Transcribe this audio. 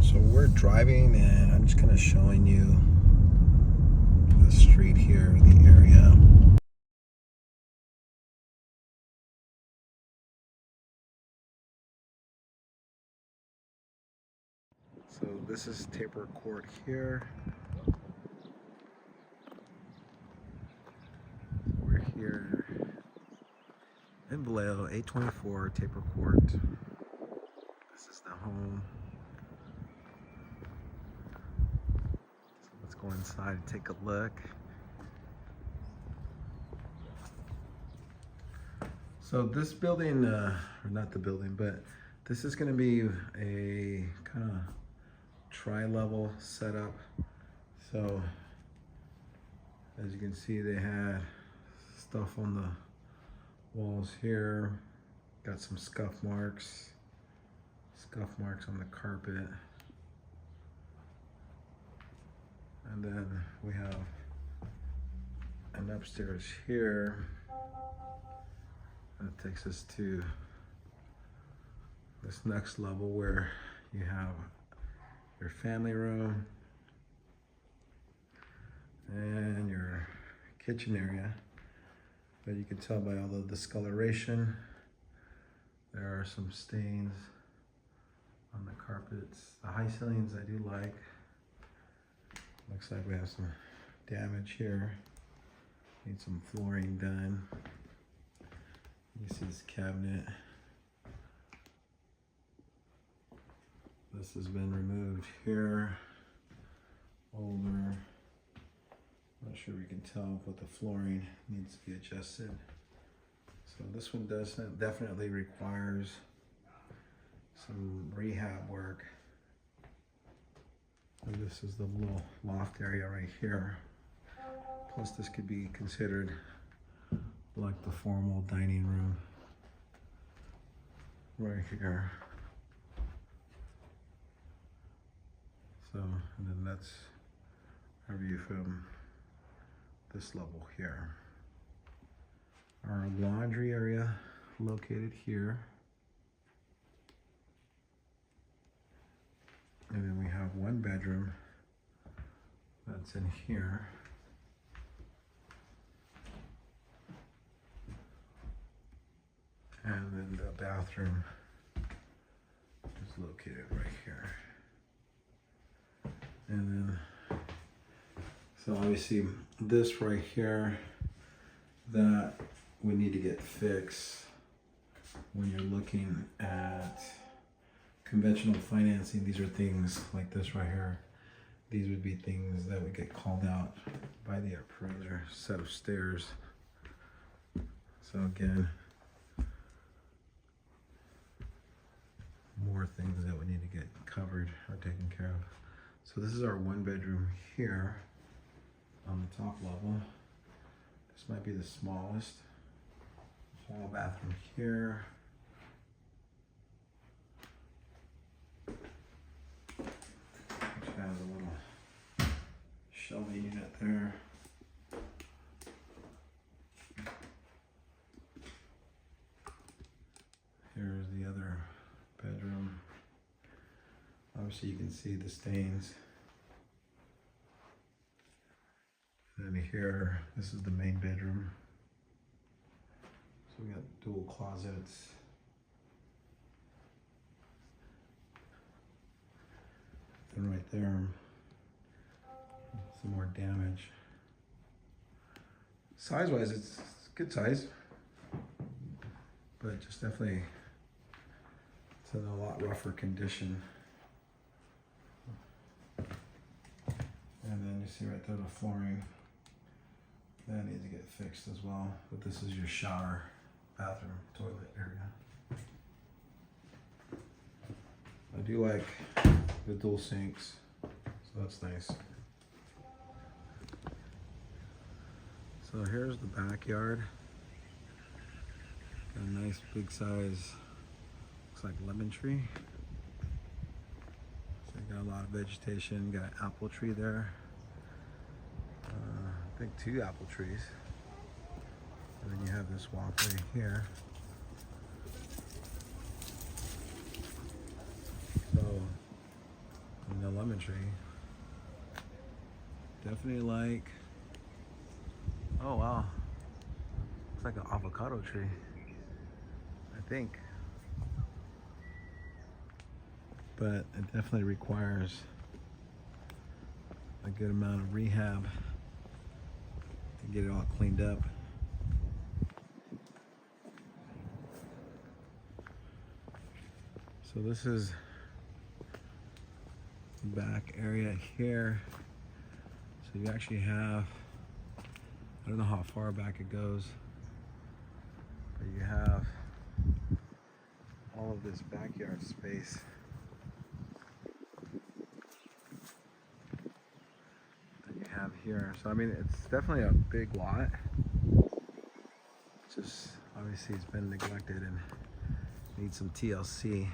So we're driving and I'm just kind of showing you the street here, the area. So this is Taper Court here. We're here in Vallejo, 824 Taper Court. This is the home. So let's go inside and take a look. So this building, or not the building, but this is going to be a kind of tri-level setup. So as you can see, they had stuff on the walls here. Got some scuff marks on the carpet. And then we have an upstairs here. That takes us to this next level where you have your family room and your kitchen area. But you can tell by all the discoloration, there are some stains on the carpets. The high ceilings I do like. Looks like we have some damage here. Need some flooring done. You see this cabinet. This has been removed here. Older. Not sure we can tell, but the flooring needs to be adjusted. So this one definitely requires some rehab work. And this is the little loft area right here. Plus this could be considered like the formal dining room right here. So, and then that's a view from this level here. Our laundry area located here. And then we have one bedroom that's in here. And then the bathroom is located right here. And then, so obviously this right here, that we need to get fixed when you're looking at conventional financing. These are things like this right here. These would be things that would get called out by the appraiser. Set of stairs. So again, more things that we need to get covered or taken care of. So this is our one bedroom here on the top level. This might be the smallest. Hall bathroom here. Which has a little shelving unit there. Here's the other bedroom. Obviously you can see the stains. And then here, this is the main bedroom. So we got dual closets. Then right there, some more damage. Size-wise, it's good size, but just definitely it's in a lot rougher condition. And then you see right there the flooring. That needs to get fixed as well. But this is your shower, bathroom, toilet area. I do like the dual sinks, so that's nice. So here's the backyard. Got a nice big size, looks like lemon tree. So you got a lot of vegetation, got an apple tree there. I think 2 apple trees. And then you have this walkway here. So lemon tree. Definitely like, oh wow, it's like an avocado tree, I think. But it definitely requires a good amount of rehab to get it all cleaned up. So this is the back area here. So you actually have, I don't know how far back it goes, but you have all of this backyard space. That you have here. So I mean, it's definitely a big lot. Just obviously it's been neglected and needs some TLC.